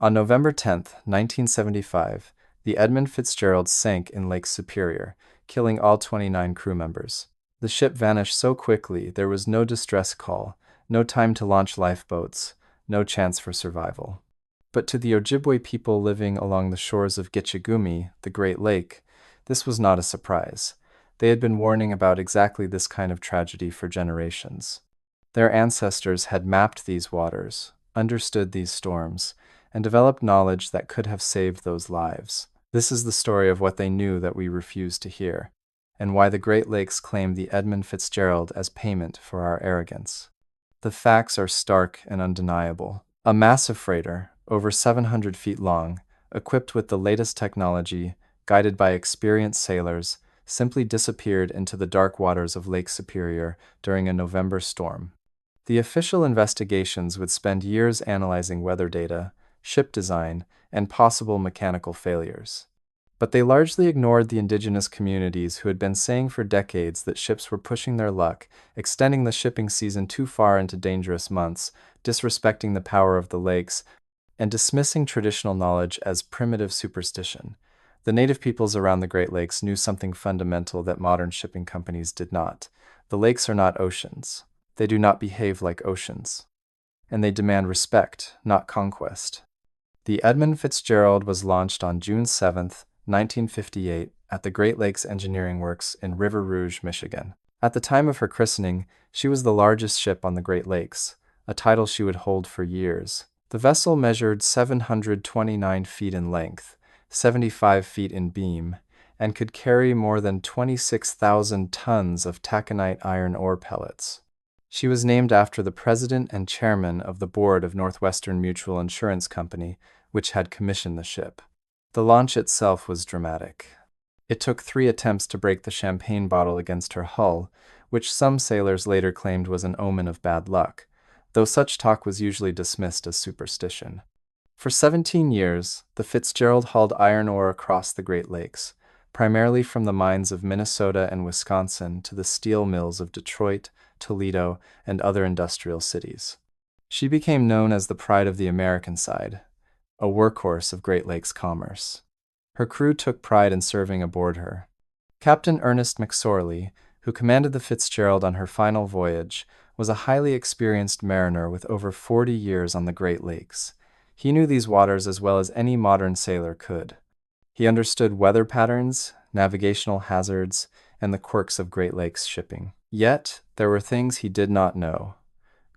On November 10th, 1975, the Edmund Fitzgerald sank in Lake Superior, killing all 29 crew members. The ship vanished so quickly there was no distress call, no time to launch lifeboats, no chance for survival. But to the Ojibwe people living along the shores of Gitchagumi, the Great Lake, this was not a surprise. They had been warning about exactly this kind of tragedy for generations. Their ancestors had mapped these waters, understood these storms, and developed knowledge that could have saved those lives. This is the story of what they knew that we refused to hear, and why the Great Lakes claimed the Edmund Fitzgerald as payment for our arrogance. The facts are stark and undeniable. A massive freighter, over 700 feet long, equipped with the latest technology, guided by experienced sailors, simply disappeared into the dark waters of Lake Superior during a November storm. The official investigations would spend years analyzing weather data, ship design, and possible mechanical failures. But they largely ignored the indigenous communities who had been saying for decades that ships were pushing their luck, extending the shipping season too far into dangerous months, disrespecting the power of the lakes, and dismissing traditional knowledge as primitive superstition. The native peoples around the Great Lakes knew something fundamental that modern shipping companies did not. The lakes are not oceans. They do not behave like oceans. And they demand respect, not conquest. The Edmund Fitzgerald was launched on June 7th, 1958, at the Great Lakes Engineering Works in River Rouge, Michigan. At the time of her christening, she was the largest ship on the Great Lakes, a title she would hold for years. The vessel measured 729 feet in length, 75 feet in beam, and could carry more than 26,000 tons of taconite iron ore pellets. She was named after the president and chairman of the board of Northwestern Mutual Insurance Company, which had commissioned the ship. The launch itself was dramatic. It took 3 attempts to break the champagne bottle against her hull, which some sailors later claimed was an omen of bad luck, though such talk was usually dismissed as superstition. For 17 years, the Fitzgerald hauled iron ore across the Great Lakes, primarily from the mines of Minnesota and Wisconsin to the steel mills of Detroit, Toledo, and other industrial cities. She became known as the pride of the American side, a workhorse of Great Lakes commerce. Her crew took pride in serving aboard her. Captain Ernest McSorley, who commanded the Fitzgerald on her final voyage, was a highly experienced mariner with over 40 years on the Great Lakes. He knew these waters as well as any modern sailor could. He understood weather patterns, navigational hazards, and the quirks of Great Lakes shipping. Yet, there were things he did not know,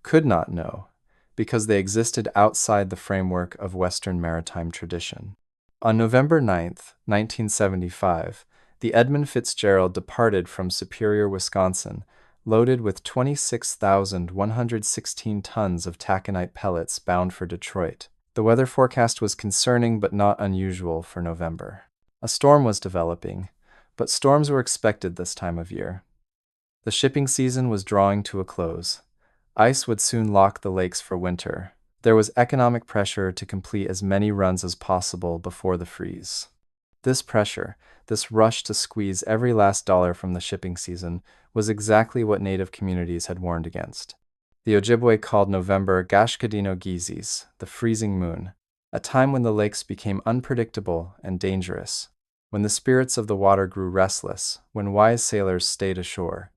could not know, because they existed outside the framework of Western maritime tradition. On November 9th, 1975, the Edmund Fitzgerald departed from Superior, Wisconsin, loaded with 26,116 tons of taconite pellets bound for Detroit. The weather forecast was concerning but not unusual for November. A storm was developing, but storms were expected this time of year. The shipping season was drawing to a close. Ice would soon lock the lakes for winter. There was economic pressure to complete as many runs as possible before the freeze. This pressure, this rush to squeeze every last dollar from the shipping season, was exactly what native communities had warned against. The Ojibwe called November Gashkadino Gizis, the freezing moon, a time when the lakes became unpredictable and dangerous, when the spirits of the water grew restless, when wise sailors stayed ashore.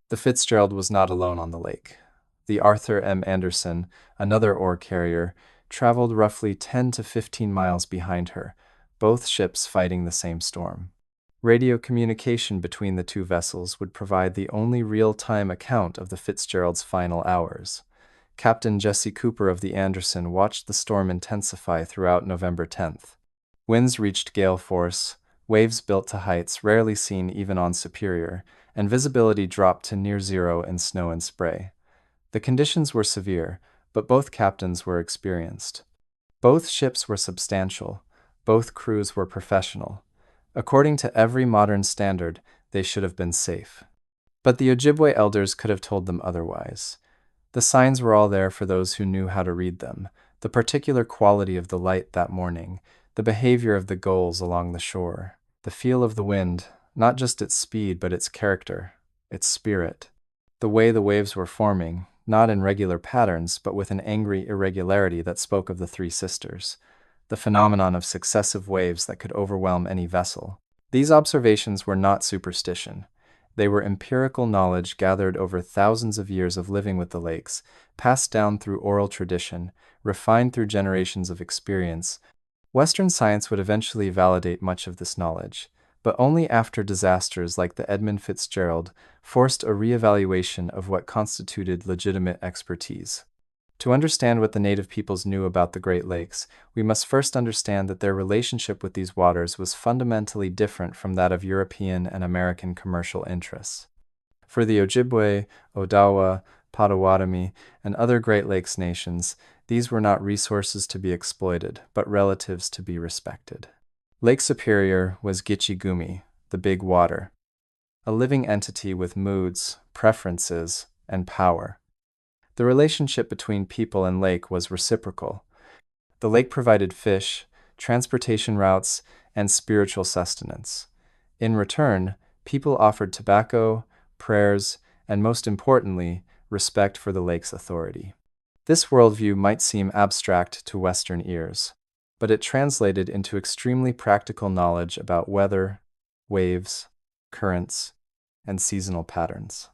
The Fitzgerald was not alone on the lake. The Arthur M. Anderson, another ore carrier, traveled roughly 10 to 15 miles behind her, both ships fighting the same storm. Radio communication between the two vessels would provide the only real-time account of the Fitzgerald's final hours. Captain Jesse Cooper of the Anderson watched the storm intensify throughout November 10th. Winds reached gale force, waves built to heights rarely seen even on Superior, and visibility dropped to near zero in snow and spray. The conditions were severe, but both captains were experienced. Both ships were substantial. Both crews were professional. According to every modern standard, they should have been safe. But the Ojibwe elders could have told them otherwise. The signs were all there for those who knew how to read them, the particular quality of the light that morning, the behavior of the gulls along the shore, the feel of the wind, not just its speed but its character, its spirit, the way the waves were forming, not in regular patterns but with an angry irregularity that spoke of the three sisters. the phenomenon of successive waves that could overwhelm any vessel. These observations were not superstition. They were empirical knowledge gathered over thousands of years of living with the lakes, passed down through oral tradition, refined through generations of experience. Western science would eventually validate much of this knowledge, but only after disasters like the Edmund Fitzgerald forced a reevaluation of what constituted legitimate expertise. To understand what the native peoples knew about the Great Lakes, we must first understand that their relationship with these waters was fundamentally different from that of European and American commercial interests. For the Ojibwe, Odawa, Potawatomi, and other Great Lakes nations, these were not resources to be exploited, but relatives to be respected. Lake Superior was Gitchigumi, the Big Water, a living entity with moods, preferences, and power. The relationship between people and lake was reciprocal. The lake provided fish, transportation routes, and spiritual sustenance. In return, people offered tobacco, prayers, and most importantly, respect for the lake's authority. This worldview might seem abstract to Western ears, but it translated into extremely practical knowledge about weather, waves, currents, and seasonal patterns.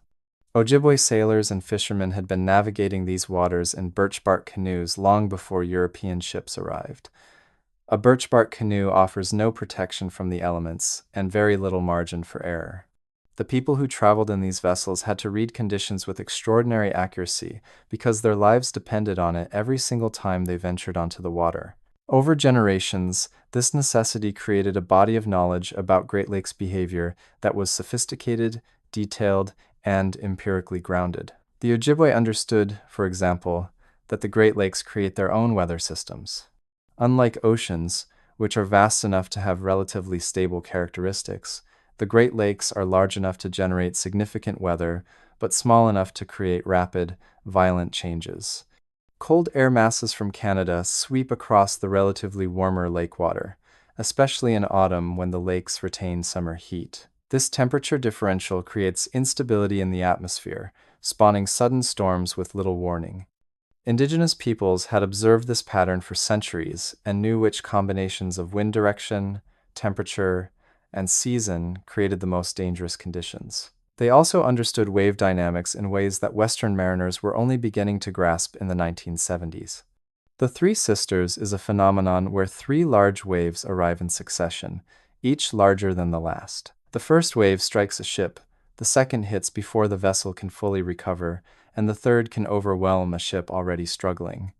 Ojibwe sailors and fishermen had been navigating these waters in birch bark canoes long before European ships arrived. A birch bark canoe offers no protection from the elements and very little margin for error. The people who traveled in these vessels had to read conditions with extraordinary accuracy because their lives depended on it every single time they ventured onto the water. Over generations, this necessity created a body of knowledge about Great Lakes behavior that was sophisticated, detailed, and empirically grounded. The Ojibwe understood, for example, that the Great Lakes create their own weather systems. Unlike oceans, which are vast enough to have relatively stable characteristics, the Great Lakes are large enough to generate significant weather, but small enough to create rapid, violent changes. Cold air masses from Canada sweep across the relatively warmer lake water, especially in autumn when the lakes retain summer heat. This temperature differential creates instability in the atmosphere, spawning sudden storms with little warning. Indigenous peoples had observed this pattern for centuries and knew which combinations of wind direction, temperature, and season created the most dangerous conditions. They also understood wave dynamics in ways that Western mariners were only beginning to grasp in the 1970s. The Three Sisters is a phenomenon where three large waves arrive in succession, each larger than the last. The first wave strikes a ship, the second hits before the vessel can fully recover, and the third can overwhelm a ship already struggling.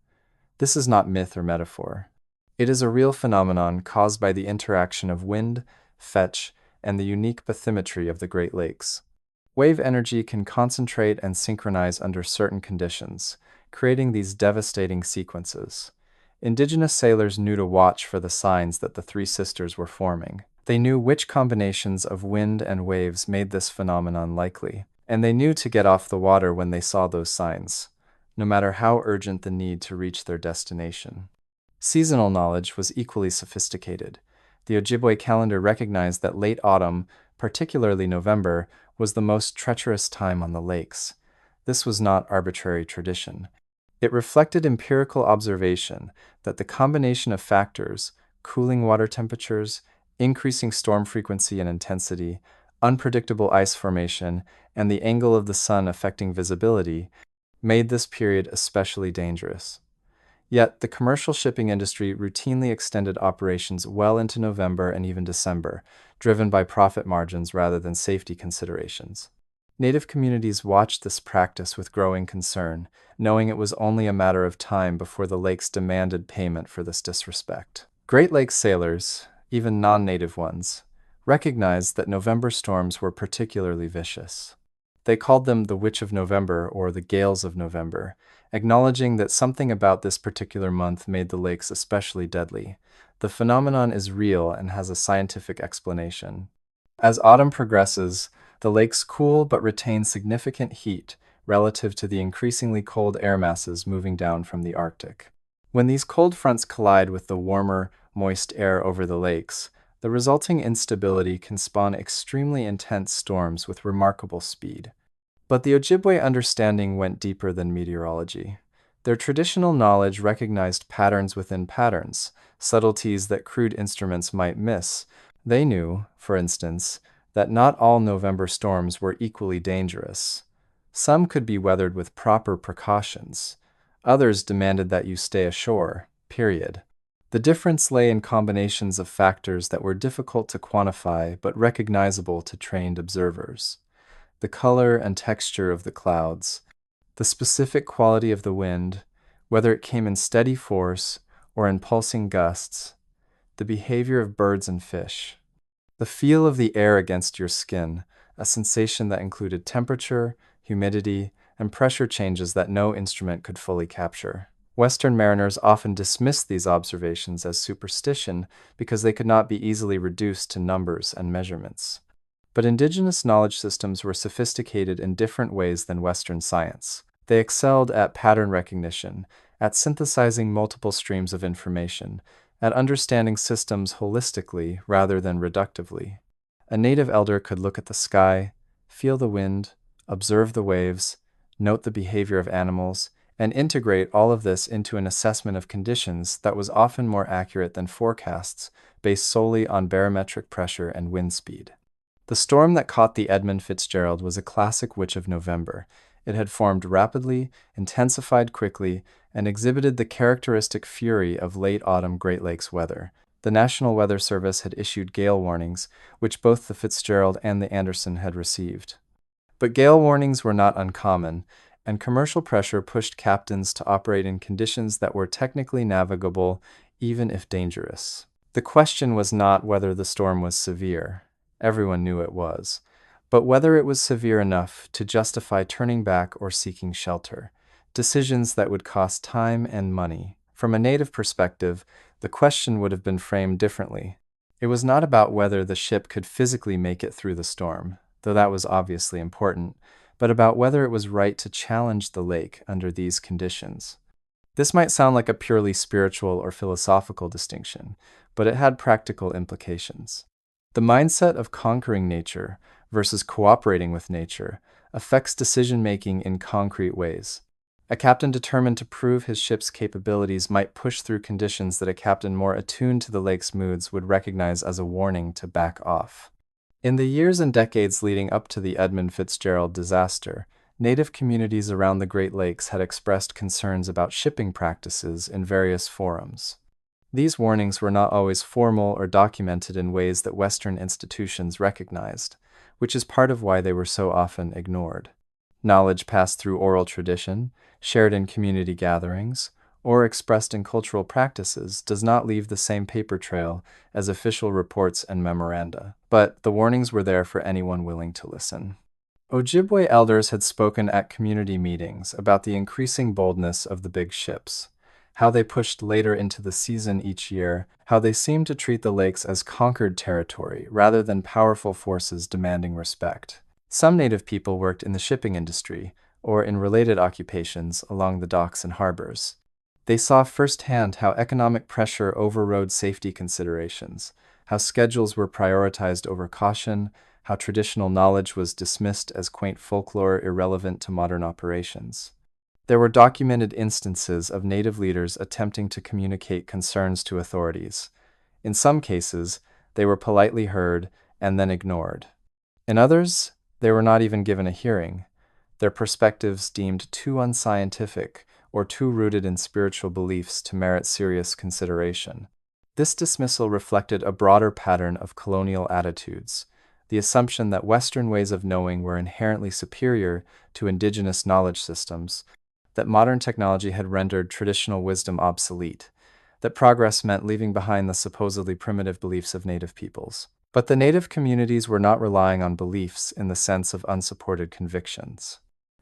This is not myth or metaphor. It is a real phenomenon caused by the interaction of wind, fetch, and the unique bathymetry of the Great Lakes. Wave energy can concentrate and synchronize under certain conditions, creating these devastating sequences. Indigenous sailors knew to watch for the signs that the Three Sisters were forming. They knew which combinations of wind and waves made this phenomenon likely, and they knew to get off the water when they saw those signs, no matter how urgent the need to reach their destination. Seasonal knowledge was equally sophisticated. The Ojibwe calendar recognized that late autumn, particularly November, was the most treacherous time on the lakes. This was not arbitrary tradition. It reflected empirical observation that the combination of factors, cooling water temperatures, increasing storm frequency and intensity, unpredictable ice formation, and the angle of the sun affecting visibility, made this period especially dangerous. Yet, the commercial shipping industry routinely extended operations well into November and even December, driven by profit margins rather than safety considerations. Native communities watched this practice with growing concern, knowing it was only a matter of time before the lakes demanded payment for this disrespect. Great Lakes sailors, even non-native ones, recognized that November storms were particularly vicious. They called them the Witch of November or the Gales of November, acknowledging that something about this particular month made the lakes especially deadly. The phenomenon is real and has a scientific explanation. As autumn progresses, the lakes cool but retain significant heat relative to the increasingly cold air masses moving down from the Arctic. When these cold fronts collide with the warmer, moist air over the lakes, the resulting instability can spawn extremely intense storms with remarkable speed. But the Ojibwe understanding went deeper than meteorology. Their traditional knowledge recognized patterns within patterns, subtleties that crude instruments might miss. They knew, for instance, that not all November storms were equally dangerous. Some could be weathered with proper precautions. Others demanded that you stay ashore, period. The difference lay in combinations of factors that were difficult to quantify but recognizable to trained observers. The color and texture of the clouds, the specific quality of the wind, whether it came in steady force or in pulsing gusts, the behavior of birds and fish, the feel of the air against your skin, a sensation that included temperature, humidity, and pressure changes that no instrument could fully capture. Western mariners often dismissed these observations as superstition because they could not be easily reduced to numbers and measurements. But indigenous knowledge systems were sophisticated in different ways than Western science. They excelled at pattern recognition, at synthesizing multiple streams of information, at understanding systems holistically rather than reductively. A native elder could look at the sky, feel the wind, observe the waves, note the behavior of animals, and integrate all of this into an assessment of conditions that was often more accurate than forecasts based solely on barometric pressure and wind speed. The storm that caught the Edmund Fitzgerald was a classic witch of November. It had formed rapidly, intensified quickly, and exhibited the characteristic fury of late autumn Great Lakes weather. The National Weather Service had issued gale warnings, which both the Fitzgerald and the Anderson had received. But gale warnings were not uncommon, and commercial pressure pushed captains to operate in conditions that were technically navigable, even if dangerous. The question was not whether the storm was severe. Everyone knew it was, but whether it was severe enough to justify turning back or seeking shelter, decisions that would cost time and money. From a native perspective, the question would have been framed differently. It was not about whether the ship could physically make it through the storm, though that was obviously important, but about whether it was right to challenge the lake under these conditions. This might sound like a purely spiritual or philosophical distinction, but it had practical implications. The mindset of conquering nature versus cooperating with nature affects decision-making in concrete ways. A captain determined to prove his ship's capabilities might push through conditions that a captain more attuned to the lake's moods would recognize as a warning to back off. In the years and decades leading up to the Edmund Fitzgerald disaster, native communities around the Great Lakes had expressed concerns about shipping practices in various forums. These warnings were not always formal or documented in ways that Western institutions recognized, which is part of why they were so often ignored. Knowledge passed through oral tradition, shared in community gatherings, or expressed in cultural practices does not leave the same paper trail as official reports and memoranda, but the warnings were there for anyone willing to listen. Ojibwe elders had spoken at community meetings about the increasing boldness of the big ships, how they pushed later into the season each year, how they seemed to treat the lakes as conquered territory rather than powerful forces demanding respect. Some native people worked in the shipping industry or in related occupations along the docks and harbors. They saw firsthand how economic pressure overrode safety considerations, how schedules were prioritized over caution, how traditional knowledge was dismissed as quaint folklore irrelevant to modern operations. There were documented instances of native leaders attempting to communicate concerns to authorities. In some cases, they were politely heard and then ignored. In others, they were not even given a hearing, their perspectives deemed too unscientific or too rooted in spiritual beliefs to merit serious consideration. This dismissal reflected a broader pattern of colonial attitudes, the assumption that Western ways of knowing were inherently superior to indigenous knowledge systems, that modern technology had rendered traditional wisdom obsolete, that progress meant leaving behind the supposedly primitive beliefs of native peoples. But the native communities were not relying on beliefs in the sense of unsupported convictions.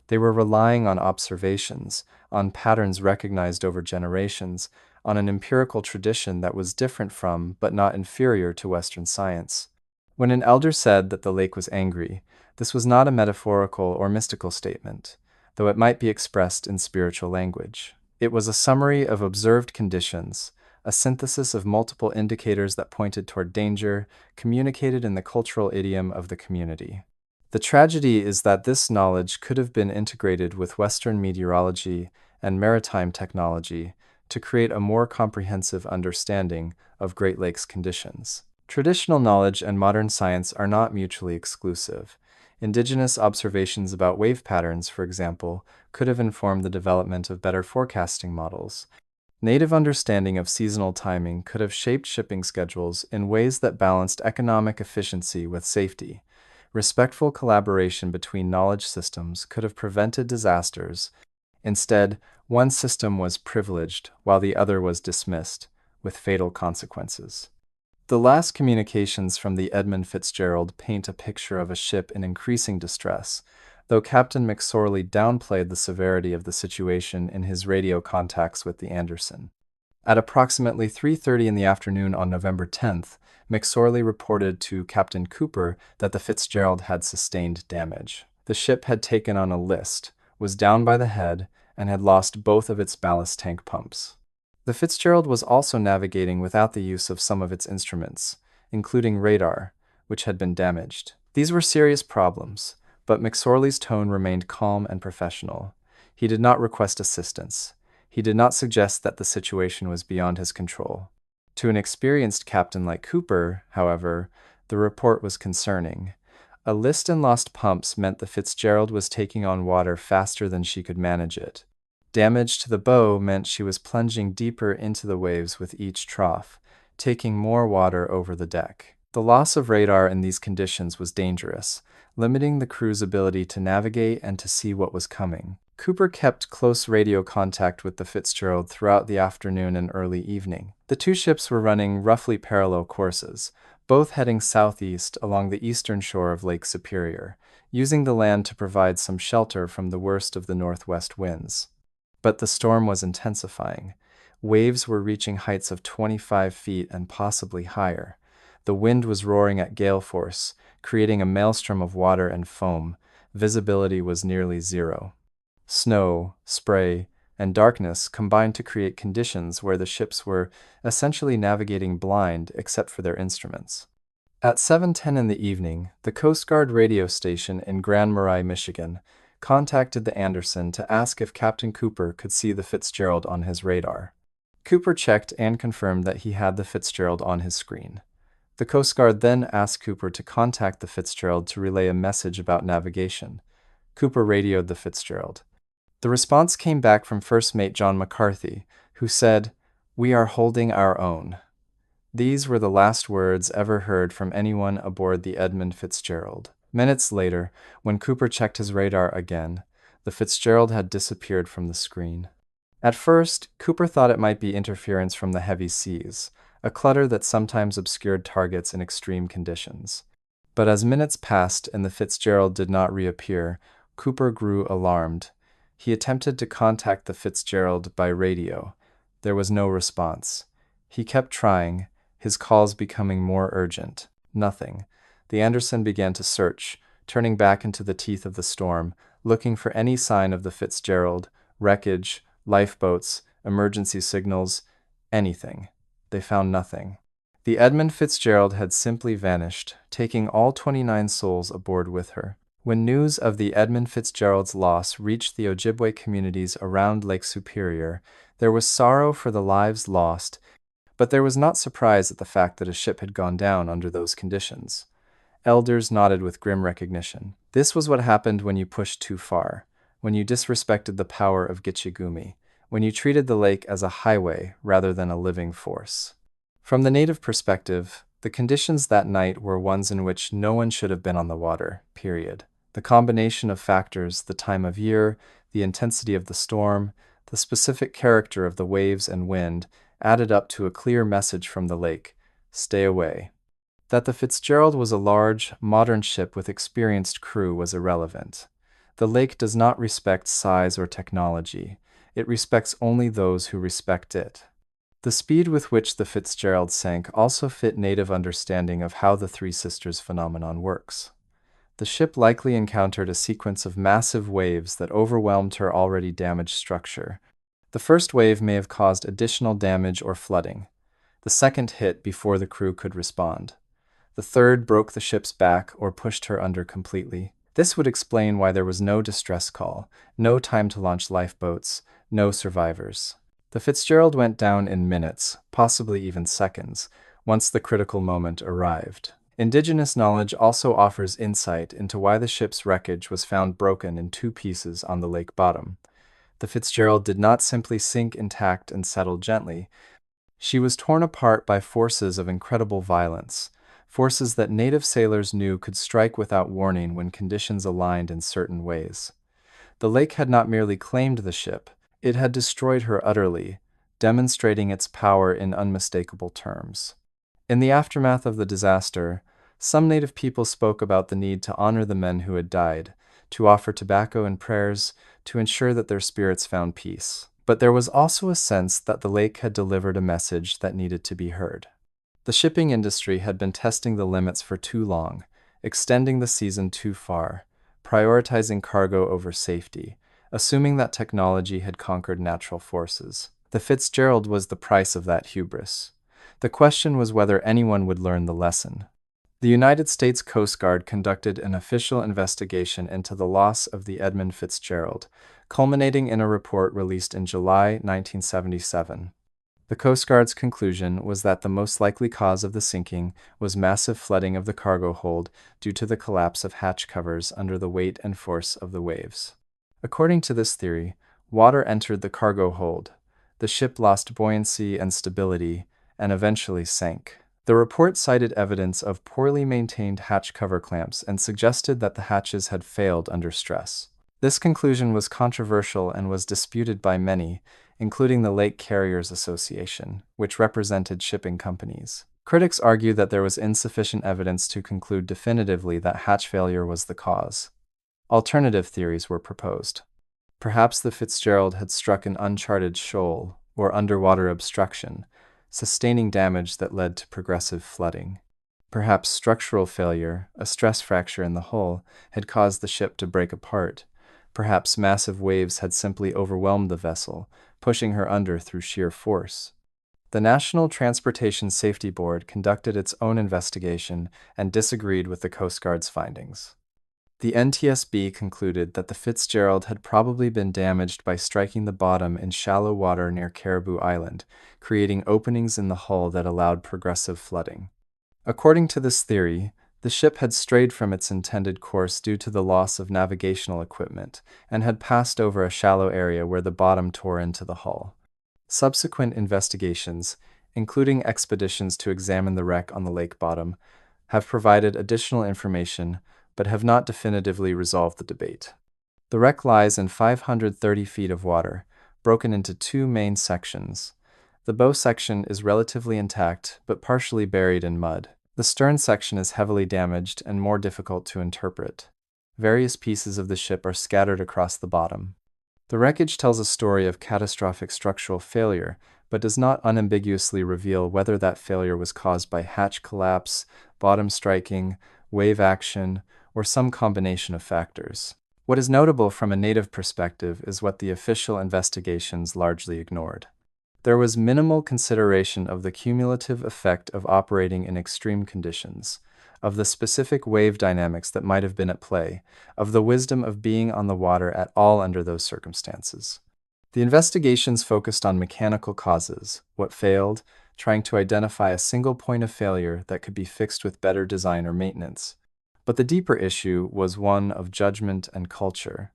They were relying on observations, on patterns recognized over generations, on an empirical tradition that was different from, but not inferior to Western science. When an elder said that the lake was angry, this was not a metaphorical or mystical statement, though it might be expressed in spiritual language. It was a summary of observed conditions, a synthesis of multiple indicators that pointed toward danger, communicated in the cultural idiom of the community. The tragedy is that this knowledge could have been integrated with Western meteorology and maritime technology to create a more comprehensive understanding of Great Lakes conditions. Traditional knowledge and modern science are not mutually exclusive. Indigenous observations about wave patterns, for example, could have informed the development of better forecasting models. Native understanding of seasonal timing could have shaped shipping schedules in ways that balanced economic efficiency with safety. Respectful collaboration between knowledge systems could have prevented disasters. Instead, one system was privileged while the other was dismissed, with fatal consequences. The last communications from the Edmund Fitzgerald paint a picture of a ship in increasing distress, though Captain McSorley downplayed the severity of the situation in his radio contacts with the Anderson. At approximately 3:30 in the afternoon on November 10th, McSorley reported to Captain Cooper that the Fitzgerald had sustained damage. The ship had taken on a list, was down by the head, and had lost both of its ballast tank pumps. The Fitzgerald was also navigating without the use of some of its instruments, including radar, which had been damaged. These were serious problems, but McSorley's tone remained calm and professional. He did not request assistance. He did not suggest that the situation was beyond his control. To an experienced captain like Cooper, however, the report was concerning. A list in lost pumps meant the Fitzgerald was taking on water faster than she could manage it. Damage to the bow meant she was plunging deeper into the waves with each trough, taking more water over the deck. The loss of radar in these conditions was dangerous, limiting the crew's ability to navigate and to see what was coming. Cooper kept close radio contact with the Fitzgerald throughout the afternoon and early evening. The two ships were running roughly parallel courses, both heading southeast along the eastern shore of Lake Superior, using the land to provide some shelter from the worst of the northwest winds. But the storm was intensifying. Waves were reaching heights of 25 feet and possibly higher. The wind was roaring at gale force, creating a maelstrom of water and foam. Visibility was nearly zero. Snow, spray, and darkness combined to create conditions where the ships were essentially navigating blind except for their instruments. At 7:10 in the evening, the Coast Guard radio station in Grand Marais, Michigan, contacted the Anderson to ask if Captain Cooper could see the Fitzgerald on his radar. Cooper checked and confirmed that he had the Fitzgerald on his screen. The Coast Guard then asked Cooper to contact the Fitzgerald to relay a message about navigation. Cooper radioed the Fitzgerald. The response came back from First Mate John McCarthy, who said, "We are holding our own." These were the last words ever heard from anyone aboard the Edmund Fitzgerald. Minutes later, when Cooper checked his radar again, the Fitzgerald had disappeared from the screen. At first, Cooper thought it might be interference from the heavy seas, a clutter that sometimes obscured targets in extreme conditions. But as minutes passed and the Fitzgerald did not reappear, Cooper grew alarmed. He attempted to contact the Fitzgerald by radio. There was no response. He kept trying, his calls becoming more urgent. Nothing. The Anderson began to search, turning back into the teeth of the storm, looking for any sign of the Fitzgerald, wreckage, lifeboats, emergency signals, anything. They found nothing. The Edmund Fitzgerald had simply vanished, taking all 29 souls aboard with her. When news of the Edmund Fitzgerald's loss reached the Ojibwe communities around Lake Superior, there was sorrow for the lives lost, but there was not surprise at the fact that a ship had gone down under those conditions. Elders nodded with grim recognition. This was what happened when you pushed too far, when you disrespected the power of Gitchigumi, when you treated the lake as a highway rather than a living force. From the native perspective, the conditions that night were ones in which no one should have been on the water, period. The combination of factors, the time of year, the intensity of the storm, the specific character of the waves and wind, added up to a clear message from the lake: stay away. That the Fitzgerald was a large, modern ship with experienced crew was irrelevant. The lake does not respect size or technology. It respects only those who respect it. The speed with which the Fitzgerald sank also fit native understanding of how the Three Sisters phenomenon works. The ship likely encountered a sequence of massive waves that overwhelmed her already damaged structure. The first wave may have caused additional damage or flooding. The second hit before the crew could respond. The third broke the ship's back or pushed her under completely. This would explain why there was no distress call, no time to launch lifeboats, no survivors. The Fitzgerald went down in minutes, possibly even seconds, once the critical moment arrived. Indigenous knowledge also offers insight into why the ship's wreckage was found broken in two pieces on the lake bottom. The Fitzgerald did not simply sink intact and settle gently. She was torn apart by forces of incredible violence, forces that native sailors knew could strike without warning when conditions aligned in certain ways. The lake had not merely claimed the ship, it had destroyed her utterly, demonstrating its power in unmistakable terms. In the aftermath of the disaster, some native people spoke about the need to honor the men who had died, to offer tobacco and prayers, to ensure that their spirits found peace. But there was also a sense that the lake had delivered a message that needed to be heard. The shipping industry had been testing the limits for too long, extending the season too far, prioritizing cargo over safety, assuming that technology had conquered natural forces. The Fitzgerald was the price of that hubris. The question was whether anyone would learn the lesson. The United States Coast Guard conducted an official investigation into the loss of the Edmund Fitzgerald, culminating in a report released in July 1977. The Coast Guard's conclusion was that the most likely cause of the sinking was massive flooding of the cargo hold due to the collapse of hatch covers under the weight and force of the waves. According to this theory, water entered the cargo hold. The ship lost buoyancy and stability, and eventually sank. The report cited evidence of poorly maintained hatch cover clamps and suggested that the hatches had failed under stress. This conclusion was controversial and was disputed by many, including the Lake Carriers Association, which represented shipping companies. Critics argued that there was insufficient evidence to conclude definitively that hatch failure was the cause. Alternative theories were proposed. Perhaps the Fitzgerald had struck an uncharted shoal or underwater obstruction, sustaining damage that led to progressive flooding. Perhaps structural failure, a stress fracture in the hull, had caused the ship to break apart. Perhaps massive waves had simply overwhelmed the vessel, pushing her under through sheer force. The National Transportation Safety Board conducted its own investigation and disagreed with the Coast Guard's findings. The NTSB concluded that the Fitzgerald had probably been damaged by striking the bottom in shallow water near Caribou Island, creating openings in the hull that allowed progressive flooding. According to this theory, the ship had strayed from its intended course due to the loss of navigational equipment and had passed over a shallow area where the bottom tore into the hull. Subsequent investigations, including expeditions to examine the wreck on the lake bottom, have provided additional information but have not definitively resolved the debate. The wreck lies in 530 feet of water, broken into two main sections. The bow section is relatively intact but partially buried in mud. The stern section is heavily damaged and more difficult to interpret. Various pieces of the ship are scattered across the bottom. The wreckage tells a story of catastrophic structural failure, but does not unambiguously reveal whether that failure was caused by hatch collapse, bottom striking, wave action, or some combination of factors. What is notable from a native perspective is what the official investigations largely ignored. There was minimal consideration of the cumulative effect of operating in extreme conditions, of the specific wave dynamics that might have been at play, of the wisdom of being on the water at all under those circumstances. The investigations focused on mechanical causes, what failed, trying to identify a single point of failure that could be fixed with better design or maintenance. But the deeper issue was one of judgment and culture,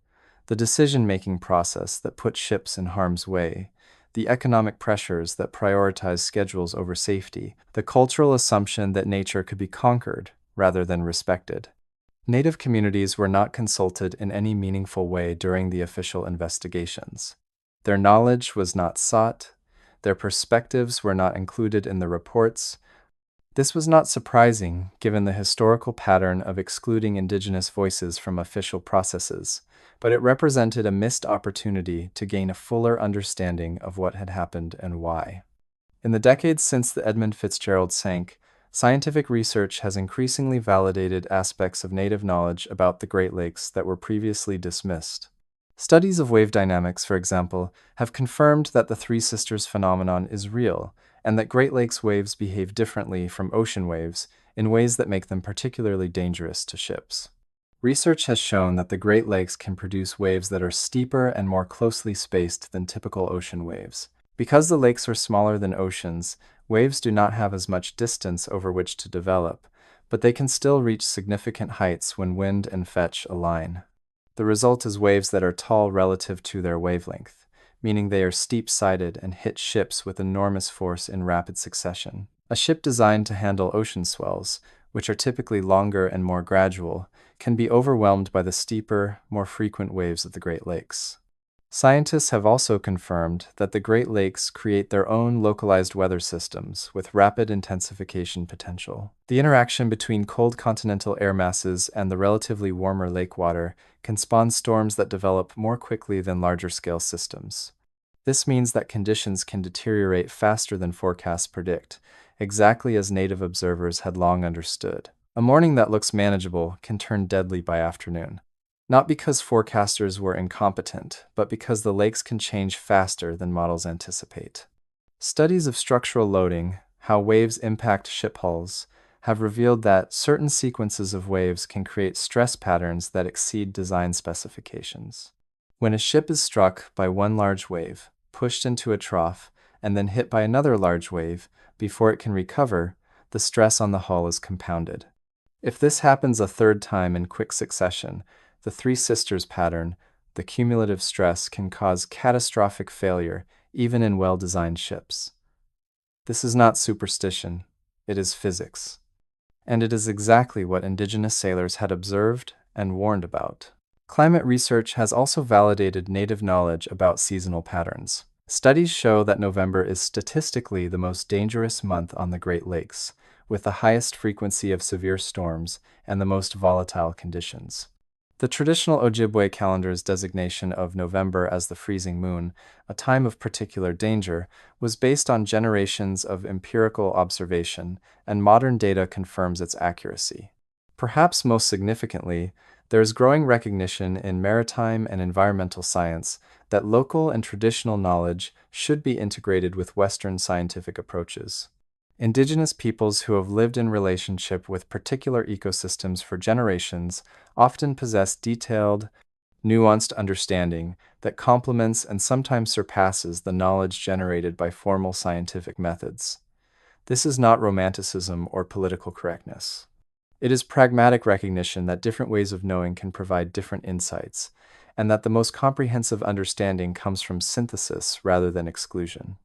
the decision-making process that put ships in harm's way, the economic pressures that prioritize schedules over safety, the cultural assumption that nature could be conquered rather than respected. Native communities were not consulted in any meaningful way during the official investigations. Their knowledge was not sought, their perspectives were not included in the reports. This was not surprising given the historical pattern of excluding indigenous voices from official processes, but it represented a missed opportunity to gain a fuller understanding of what had happened and why. In the decades since the Edmund Fitzgerald sank, scientific research has increasingly validated aspects of native knowledge about the Great Lakes that were previously dismissed. Studies of wave dynamics, for example, have confirmed that the Three Sisters phenomenon is real, and that Great Lakes waves behave differently from ocean waves in ways that make them particularly dangerous to ships. Research has shown that the Great Lakes can produce waves that are steeper and more closely spaced than typical ocean waves. Because the lakes are smaller than oceans, waves do not have as much distance over which to develop, but they can still reach significant heights when wind and fetch align. The result is waves that are tall relative to their wavelength, meaning they are steep-sided and hit ships with enormous force in rapid succession. A ship designed to handle ocean swells, which are typically longer and more gradual, can be overwhelmed by the steeper, more frequent waves of the Great Lakes. Scientists have also confirmed that the Great Lakes create their own localized weather systems with rapid intensification potential. The interaction between cold continental air masses and the relatively warmer lake water can spawn storms that develop more quickly than larger-scale systems. This means that conditions can deteriorate faster than forecasts predict, exactly as native observers had long understood. A morning that looks manageable can turn deadly by afternoon. Not because forecasters were incompetent, but because the lakes can change faster than models anticipate. Studies of structural loading, how waves impact ship hulls, have revealed that certain sequences of waves can create stress patterns that exceed design specifications. When a ship is struck by one large wave, pushed into a trough, and then hit by another large wave, before it can recover, the stress on the hull is compounded. If this happens a third time in quick succession, the Three Sisters pattern, the cumulative stress can cause catastrophic failure even in well-designed ships. This is not superstition, it is physics. And it is exactly what indigenous sailors had observed and warned about. Climate research has also validated native knowledge about seasonal patterns. Studies show that November is statistically the most dangerous month on the Great Lakes, with the highest frequency of severe storms and the most volatile conditions. The traditional Ojibwe calendar's designation of November as the freezing moon, a time of particular danger, was based on generations of empirical observation, and modern data confirms its accuracy. Perhaps most significantly, there is growing recognition in maritime and environmental science that local and traditional knowledge should be integrated with Western scientific approaches. Indigenous peoples who have lived in relationship with particular ecosystems for generations often possess detailed, nuanced understanding that complements and sometimes surpasses the knowledge generated by formal scientific methods. This is not romanticism or political correctness. It is pragmatic recognition that different ways of knowing can provide different insights, and that the most comprehensive understanding comes from synthesis rather than exclusion.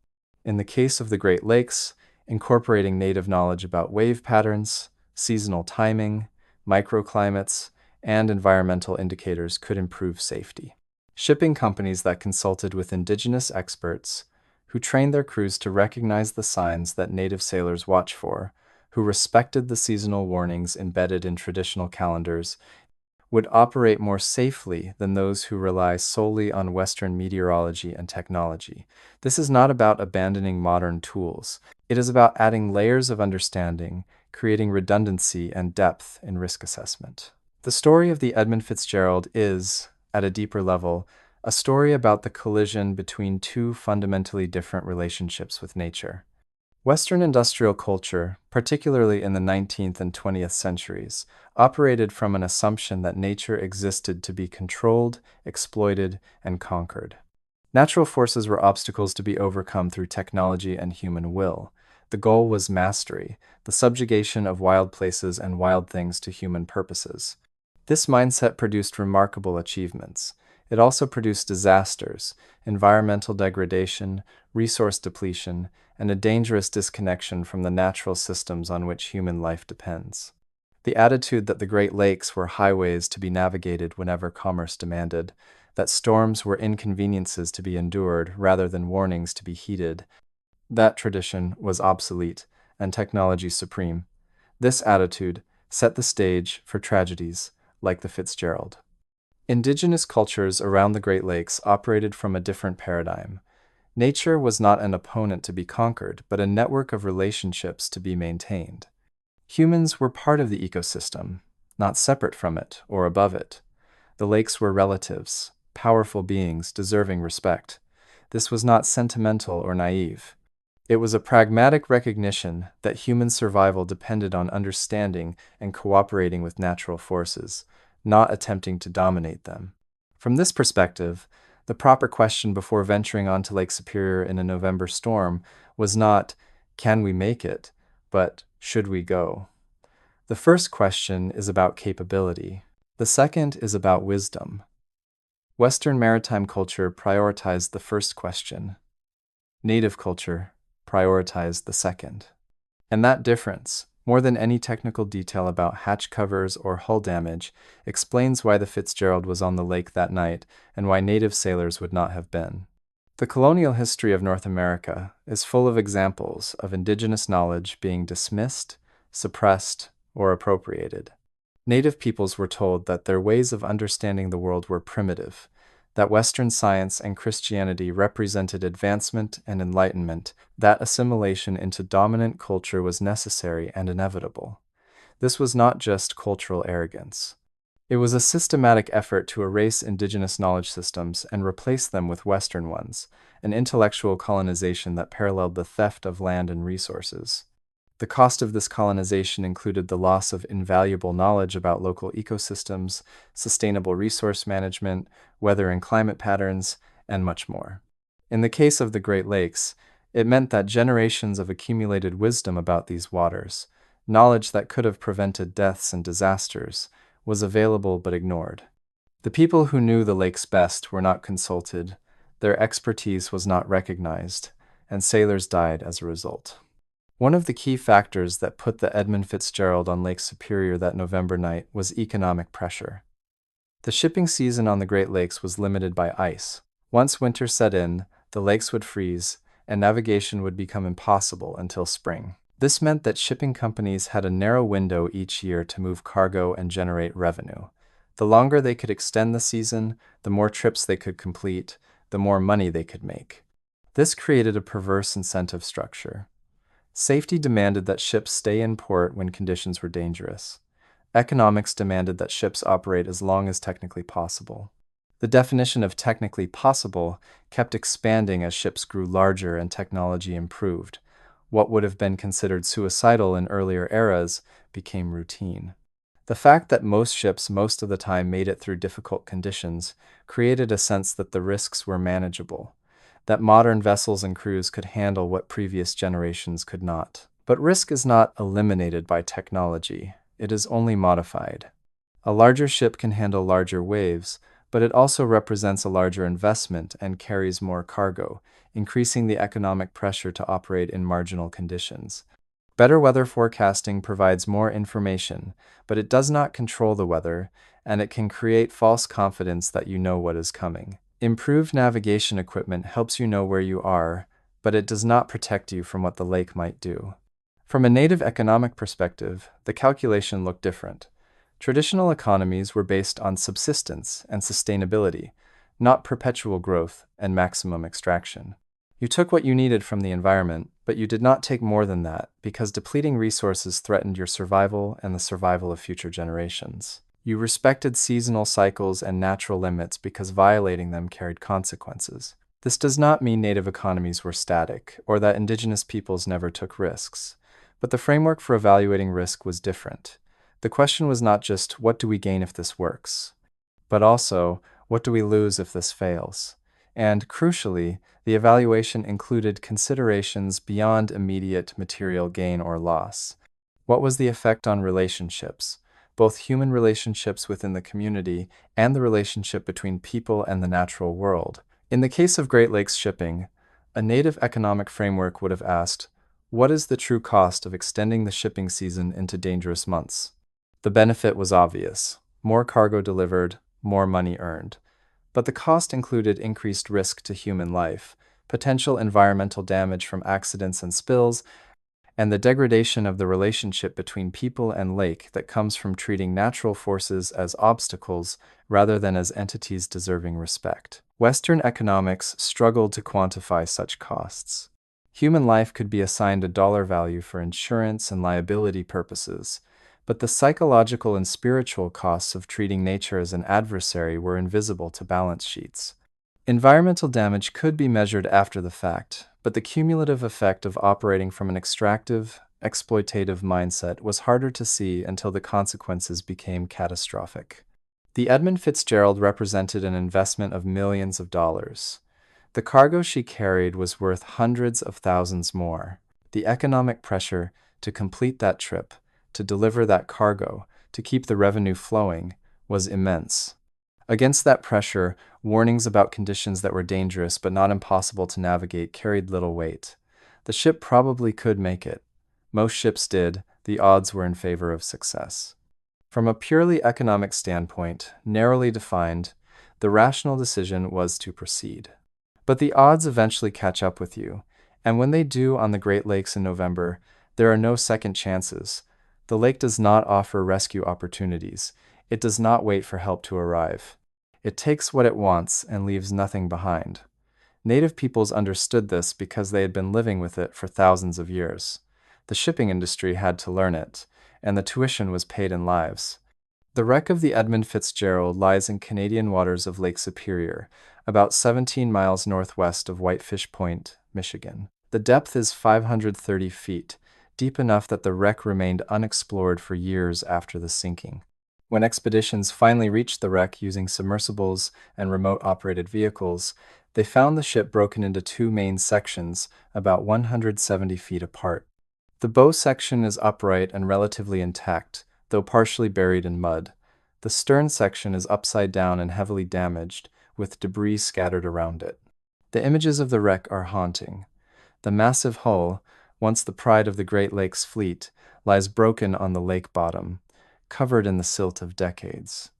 In the case of the Great Lakes, incorporating native knowledge about wave patterns, seasonal timing, microclimates, and environmental indicators could improve safety. Shipping companies that consulted with indigenous experts, who trained their crews to recognize the signs that native sailors watch for, who respected the seasonal warnings embedded in traditional calendars, would operate more safely than those who rely solely on Western meteorology and technology. This is not about abandoning modern tools. It is about adding layers of understanding, creating redundancy and depth in risk assessment. The story of the Edmund Fitzgerald is, at a deeper level, a story about the collision between two fundamentally different relationships with nature. Western industrial culture, particularly in the 19th and 20th centuries, operated from an assumption that nature existed to be controlled, exploited, and conquered. Natural forces were obstacles to be overcome through technology and human will. The goal was mastery, the subjugation of wild places and wild things to human purposes. This mindset produced remarkable achievements. It also produced disasters, environmental degradation, resource depletion, and a dangerous disconnection from the natural systems on which human life depends. The attitude that the Great Lakes were highways to be navigated whenever commerce demanded, that storms were inconveniences to be endured rather than warnings to be heeded, that tradition was obsolete and technology supreme. This attitude set the stage for tragedies like the Fitzgerald. Indigenous cultures around the Great Lakes operated from a different paradigm. Nature was not an opponent to be conquered, but a network of relationships to be maintained. Humans were part of the ecosystem, not separate from it or above it. The lakes were relatives, powerful beings deserving respect. This was not sentimental or naive. It was a pragmatic recognition that human survival depended on understanding and cooperating with natural forces, not attempting to dominate them. From this perspective, the proper question before venturing onto Lake Superior in a November storm was not, can we make it, but should we go? The first question is about capability. The second is about wisdom. Western maritime culture prioritized the first question. Native culture prioritized the second. And that difference, more than any technical detail about hatch covers or hull damage, explains why the Fitzgerald was on the lake that night and why native sailors would not have been. The colonial history of North America is full of examples of indigenous knowledge being dismissed, suppressed, or appropriated. Native peoples were told that their ways of understanding the world were primitive, that Western science and Christianity represented advancement and enlightenment, that assimilation into dominant culture was necessary and inevitable. This was not just cultural arrogance. It was a systematic effort to erase indigenous knowledge systems and replace them with Western ones, an intellectual colonization that paralleled the theft of land and resources. The cost of this colonization included the loss of invaluable knowledge about local ecosystems, sustainable resource management, weather and climate patterns, and much more. In the case of the Great Lakes, it meant that generations of accumulated wisdom about these waters, knowledge that could have prevented deaths and disasters, was available but ignored. The people who knew the lakes best were not consulted, their expertise was not recognized, and sailors died as a result. One of the key factors that put the Edmund Fitzgerald on Lake Superior that November night was economic pressure. The shipping season on the Great Lakes was limited by ice. Once winter set in, the lakes would freeze, and navigation would become impossible until spring. This meant that shipping companies had a narrow window each year to move cargo and generate revenue. The longer they could extend the season, the more trips they could complete, the more money they could make. This created a perverse incentive structure. Safety demanded that ships stay in port when conditions were dangerous. Economics demanded that ships operate as long as technically possible. The definition of technically possible kept expanding as ships grew larger and technology improved. What would have been considered suicidal in earlier eras became routine. The fact that most ships most of the time made it through difficult conditions created a sense that the risks were manageable, that modern vessels and crews could handle what previous generations could not. But risk is not eliminated by technology, it is only modified. A larger ship can handle larger waves, but it also represents a larger investment and carries more cargo, increasing the economic pressure to operate in marginal conditions. Better weather forecasting provides more information, but it does not control the weather, and it can create false confidence that you know what is coming. Improved navigation equipment helps you know where you are, but it does not protect you from what the lake might do. From a native economic perspective, the calculation looked different. Traditional economies were based on subsistence and sustainability, not perpetual growth and maximum extraction. You took what you needed from the environment, but you did not take more than that because depleting resources threatened your survival and the survival of future generations. You respected seasonal cycles and natural limits because violating them carried consequences. This does not mean native economies were static or that indigenous peoples never took risks, but the framework for evaluating risk was different. The question was not just, what do we gain if this works, but also, what do we lose if this fails? And, crucially, the evaluation included considerations beyond immediate material gain or loss. What was the effect on relationships, both human relationships within the community and the relationship between people and the natural world? In the case of Great Lakes shipping, a native economic framework would have asked, what is the true cost of extending the shipping season into dangerous months? The benefit was obvious: more cargo delivered, more money earned. But the cost included increased risk to human life, potential environmental damage from accidents and spills, and the degradation of the relationship between people and lake that comes from treating natural forces as obstacles rather than as entities deserving respect. Western economics struggled to quantify such costs. Human life could be assigned a dollar value for insurance and liability purposes, but the psychological and spiritual costs of treating nature as an adversary were invisible to balance sheets. Environmental damage could be measured after the fact, but the cumulative effect of operating from an extractive, exploitative mindset was harder to see until the consequences became catastrophic. The Edmund Fitzgerald represented an investment of millions of dollars. The cargo she carried was worth hundreds of thousands more. The economic pressure to complete that trip, to deliver that cargo, to keep the revenue flowing, was immense. Against that pressure, warnings about conditions that were dangerous but not impossible to navigate carried little weight. The ship probably could make it. Most ships did. The odds were in favor of success. From a purely economic standpoint, narrowly defined, the rational decision was to proceed. But the odds eventually catch up with you, and when they do on the Great Lakes in November, there are no second chances. The lake does not offer rescue opportunities. It does not wait for help to arrive. It takes what it wants and leaves nothing behind. Native peoples understood this because they had been living with it for thousands of years. The shipping industry had to learn it, and the tuition was paid in lives. The wreck of the Edmund Fitzgerald lies in Canadian waters of Lake Superior, about 17 miles northwest of Whitefish Point, Michigan. The depth is 530 feet, deep enough that the wreck remained unexplored for years after the sinking. When expeditions finally reached the wreck using submersibles and remote-operated vehicles, they found the ship broken into two main sections, about 170 feet apart. The bow section is upright and relatively intact, though partially buried in mud. The stern section is upside down and heavily damaged, with debris scattered around it. The images of the wreck are haunting. The massive hull, once the pride of the Great Lakes fleet, lies broken on the lake bottom, covered in the silt of decades.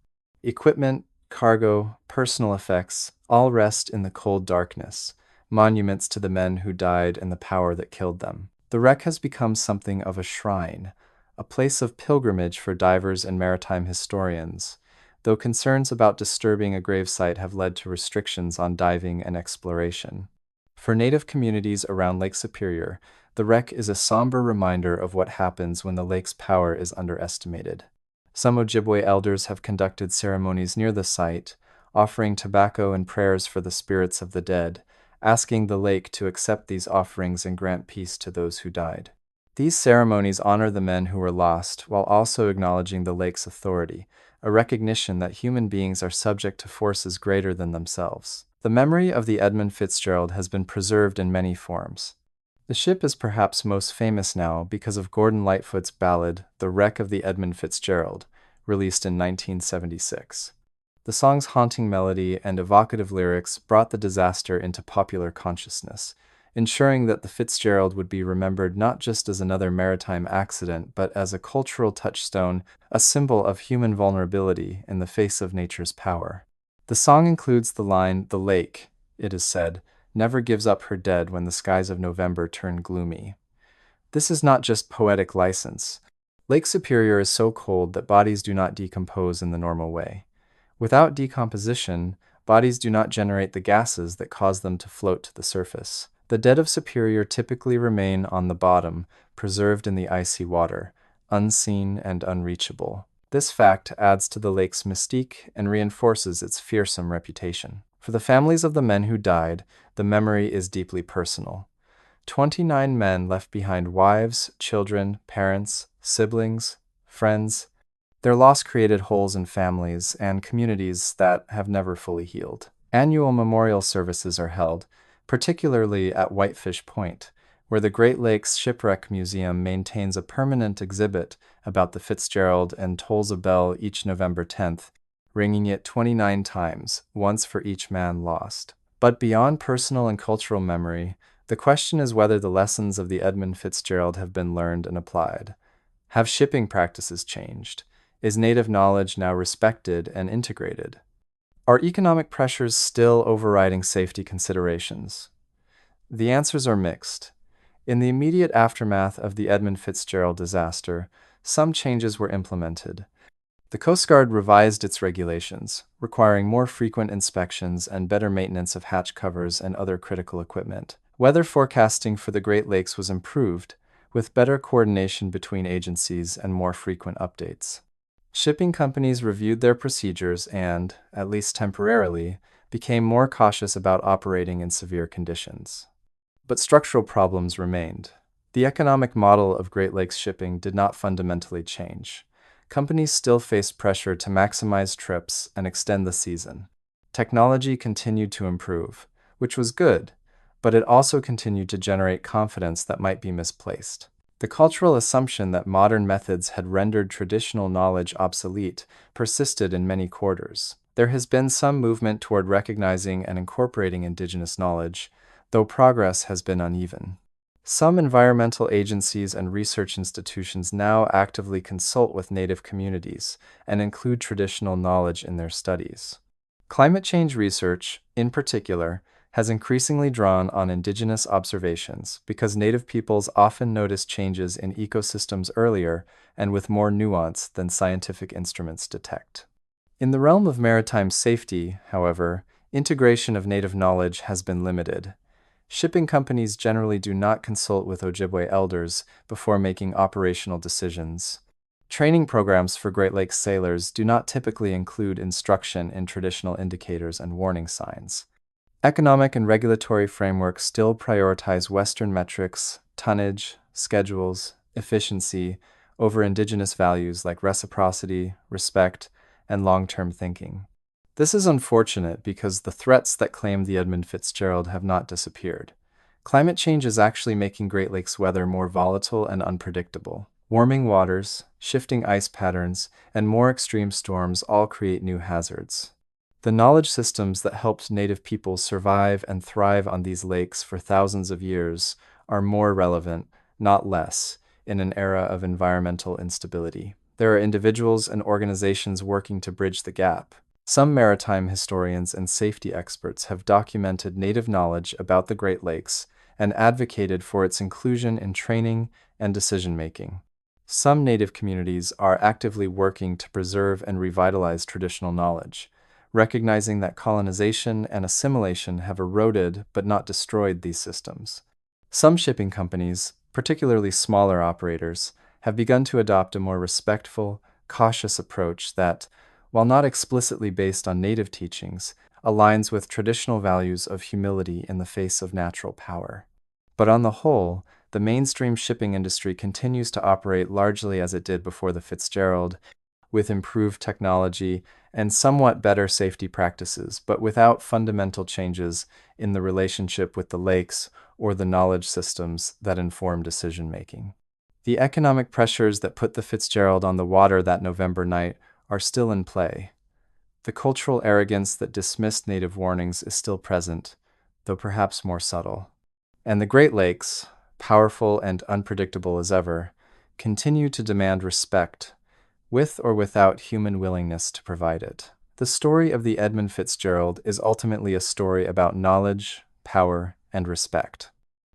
Equipment, cargo, personal effects all rest in the cold darkness, monuments to the men who died and the power that killed them. The wreck has become something of a shrine, a place of pilgrimage for divers and maritime historians, though concerns about disturbing a gravesite have led to restrictions on diving and exploration. For Native communities around Lake Superior, the wreck is a somber reminder of what happens when the lake's power is underestimated. Some Ojibwe elders have conducted ceremonies near the site, offering tobacco and prayers for the spirits of the dead, asking the lake to accept these offerings and grant peace to those who died. These ceremonies honor the men who were lost, while also acknowledging the lake's authority, a recognition that human beings are subject to forces greater than themselves. The memory of the Edmund Fitzgerald has been preserved in many forms. The ship is perhaps most famous now because of Gordon Lightfoot's ballad, The Wreck of the Edmund Fitzgerald, released in 1976. The song's haunting melody and evocative lyrics brought the disaster into popular consciousness, ensuring that the Fitzgerald would be remembered not just as another maritime accident, but as a cultural touchstone, a symbol of human vulnerability in the face of nature's power. The song includes the line, "The lake," it is said, never gives up her dead when the skies of November turn gloomy. This is not just poetic license. Lake Superior is so cold that bodies do not decompose in the normal way. Without decomposition, bodies do not generate the gases that cause them to float to the surface. The dead of Superior typically remain on the bottom, preserved in the icy water, unseen and unreachable. This fact adds to the lake's mystique and reinforces its fearsome reputation. For the families of the men who died, the memory is deeply personal. 29 men left behind wives, children, parents, siblings, friends. Their loss created holes in families and communities that have never fully healed. Annual memorial services are held, particularly at Whitefish Point, where the Great Lakes Shipwreck Museum maintains a permanent exhibit about the Fitzgerald and tolls a bell each November 10th, ringing it 29 times, once for each man lost. But beyond personal and cultural memory, the question is whether the lessons of the Edmund Fitzgerald have been learned and applied. Have shipping practices changed? Is native knowledge now respected and integrated? Are economic pressures still overriding safety considerations? The answers are mixed. In the immediate aftermath of the Edmund Fitzgerald disaster, some changes were implemented. The Coast Guard revised its regulations, requiring more frequent inspections and better maintenance of hatch covers and other critical equipment. Weather forecasting for the Great Lakes was improved, with better coordination between agencies and more frequent updates. Shipping companies reviewed their procedures and, at least temporarily, became more cautious about operating in severe conditions. But structural problems remained. The economic model of Great Lakes shipping did not fundamentally change. companies still faced pressure to maximize trips and extend the season. Technology continued to improve, which was good, but it also continued to generate confidence that might be misplaced. The cultural assumption that modern methods had rendered traditional knowledge obsolete persisted in many quarters. There has been some movement toward recognizing and incorporating indigenous knowledge, though progress has been uneven. Some environmental agencies and research institutions now actively consult with Native communities and include traditional knowledge in their studies. Climate change research, in particular, has increasingly drawn on indigenous observations because Native peoples often notice changes in ecosystems earlier and with more nuance than scientific instruments detect. In the realm of maritime safety, however, integration of Native knowledge has been limited. Shipping companies generally do not consult with Ojibwe elders before making operational decisions. Training programs for Great Lakes sailors do not typically include instruction in traditional indicators and warning signs. Economic and regulatory frameworks still prioritize Western metrics, tonnage, schedules, efficiency, over indigenous values like reciprocity, respect, and long-term thinking. This is unfortunate because the threats that claim the Edmund Fitzgerald have not disappeared. Climate change is actually making Great Lakes weather more volatile and unpredictable. Warming waters, shifting ice patterns, and more extreme storms all create new hazards. The knowledge systems that helped Native peoples survive and thrive on these lakes for thousands of years are more relevant, not less, in an era of environmental instability. There are individuals and organizations working to bridge the gap. Some maritime historians and safety experts have documented Native knowledge about the Great Lakes and advocated for its inclusion in training and decision-making. Some Native communities are actively working to preserve and revitalize traditional knowledge, recognizing that colonization and assimilation have eroded but not destroyed these systems. Some shipping companies, particularly smaller operators, have begun to adopt a more respectful, cautious approach that, while not explicitly based on Native teachings, aligns with traditional values of humility in the face of natural power. But on the whole, the mainstream shipping industry continues to operate largely as it did before the Fitzgerald, with improved technology and somewhat better safety practices, but without fundamental changes in the relationship with the lakes or the knowledge systems that inform decision-making. The economic pressures that put the Fitzgerald on the water that November night are still in play. The cultural arrogance that dismissed Native warnings is still present, though perhaps more subtle. And the Great Lakes, powerful and unpredictable as ever, continue to demand respect, with or without human willingness to provide it. The story of the Edmund Fitzgerald is ultimately a story about knowledge, power, and respect.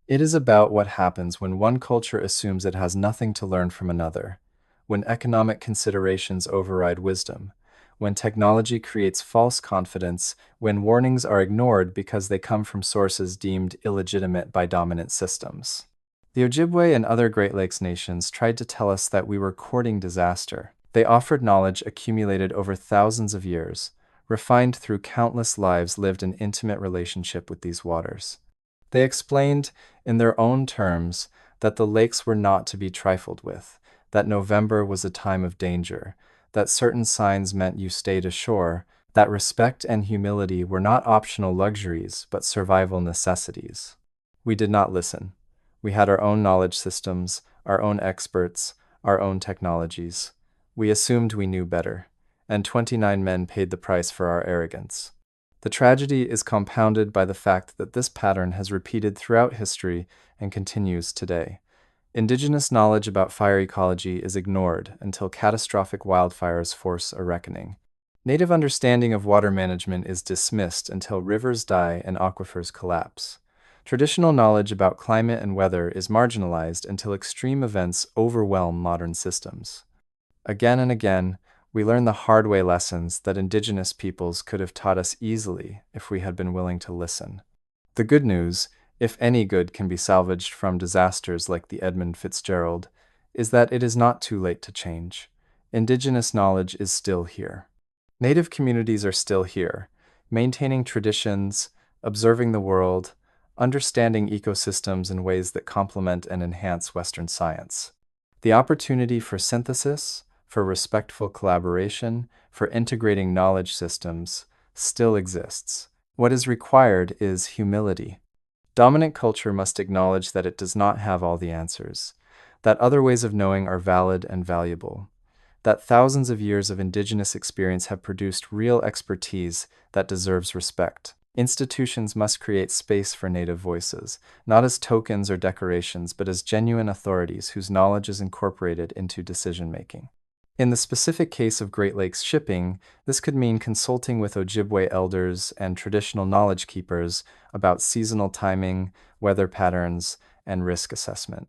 It is about what happens when one culture assumes it has nothing to learn from another, when economic considerations override wisdom, when technology creates false confidence, when warnings are ignored because they come from sources deemed illegitimate by dominant systems. The Ojibwe and other Great Lakes nations tried to tell us that we were courting disaster. They offered knowledge accumulated over thousands of years, refined through countless lives lived in intimate relationship with these waters. They explained, in their own terms, that the lakes were not to be trifled with, that November was a time of danger, that certain signs meant you stayed ashore, that respect and humility were not optional luxuries, but survival necessities. We did not listen. We had our own knowledge systems, our own experts, our own technologies. We assumed we knew better, and 29 men paid the price for our arrogance. The tragedy is compounded by the fact that this pattern has repeated throughout history and continues today. Indigenous knowledge about fire ecology is ignored until catastrophic wildfires force a reckoning. Native understanding of water management is dismissed until rivers die and aquifers collapse. Traditional knowledge about climate and weather is marginalized until extreme events overwhelm modern systems. Again and again, we learn the hard way lessons that indigenous peoples could have taught us easily if we had been willing to listen. The good news, if any good can be salvaged from disasters like the Edmund Fitzgerald, is that it is not too late to change. Indigenous knowledge is still here. Native communities are still here, maintaining traditions, observing the world, understanding ecosystems in ways that complement and enhance Western science. The opportunity for synthesis, for respectful collaboration, for integrating knowledge systems, still exists. What is required is humility. Dominant culture must acknowledge that it does not have all the answers, that other ways of knowing are valid and valuable, that thousands of years of indigenous experience have produced real expertise that deserves respect. Institutions must create space for native voices, not as tokens or decorations, but as genuine authorities whose knowledge is incorporated into decision-making. In the specific case of Great Lakes shipping, this could mean consulting with Ojibwe elders and traditional knowledge keepers about seasonal timing, weather patterns, and risk assessment.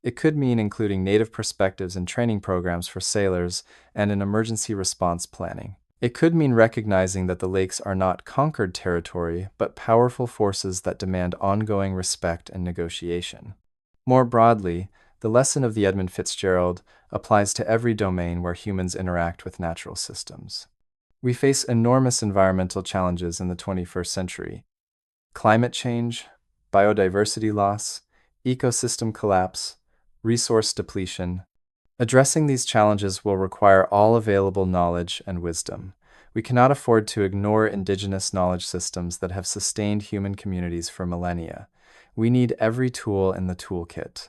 It could mean including native perspectives in training programs for sailors and in emergency response planning. It could mean recognizing that the lakes are not conquered territory, but powerful forces that demand ongoing respect and negotiation. More broadly, the lesson of the Edmund Fitzgerald applies to every domain where humans interact with natural systems. We face enormous environmental challenges in the 21st century: climate change, biodiversity loss, ecosystem collapse, resource depletion. Addressing these challenges will require all available knowledge and wisdom. We cannot afford to ignore indigenous knowledge systems that have sustained human communities for millennia. We need every tool in the toolkit.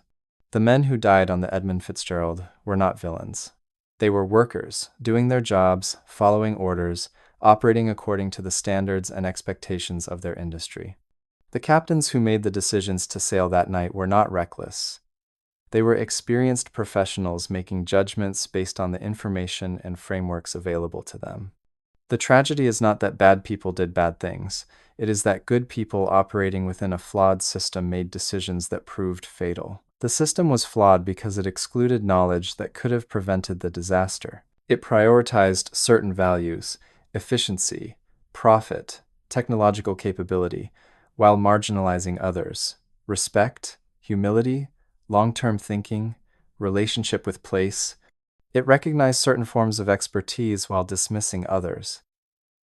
The men who died on the Edmund Fitzgerald were not villains. They were workers, doing their jobs, following orders, operating according to the standards and expectations of their industry. The captains who made the decisions to sail that night were not reckless. They were experienced professionals making judgments based on the information and frameworks available to them. The tragedy is not that bad people did bad things. It is that good people operating within a flawed system made decisions that proved fatal. The system was flawed because it excluded knowledge that could have prevented the disaster. It prioritized certain values: efficiency, profit, technological capability, while marginalizing others: respect, humility, long-term thinking, relationship with place. It recognized certain forms of expertise while dismissing others.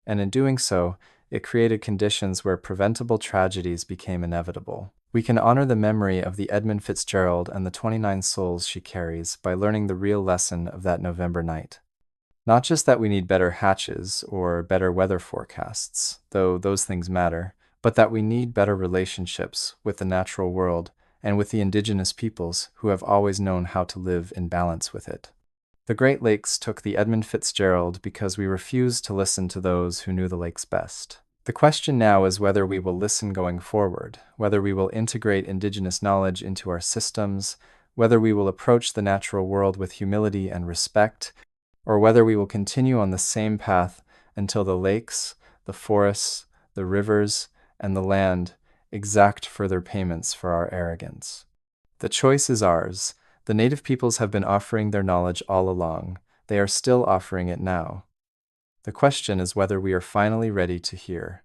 And in doing so, it created conditions where preventable tragedies became inevitable. We can honor the memory of the Edmund Fitzgerald and the 29 souls she carries by learning the real lesson of that November night. Not just that we need better hatches or better weather forecasts, though those things matter, but that we need better relationships with the natural world and with the indigenous peoples who have always known how to live in balance with it. The Great Lakes took the Edmund Fitzgerald because we refused to listen to those who knew the lakes best. The question now is whether we will listen going forward, whether we will integrate indigenous knowledge into our systems, whether we will approach the natural world with humility and respect, or whether we will continue on the same path until the lakes, the forests, the rivers, and the land exact further payments for our arrogance. The choice is ours. The native peoples have been offering their knowledge all along. They are still offering it now. The question is whether we are finally ready to hear.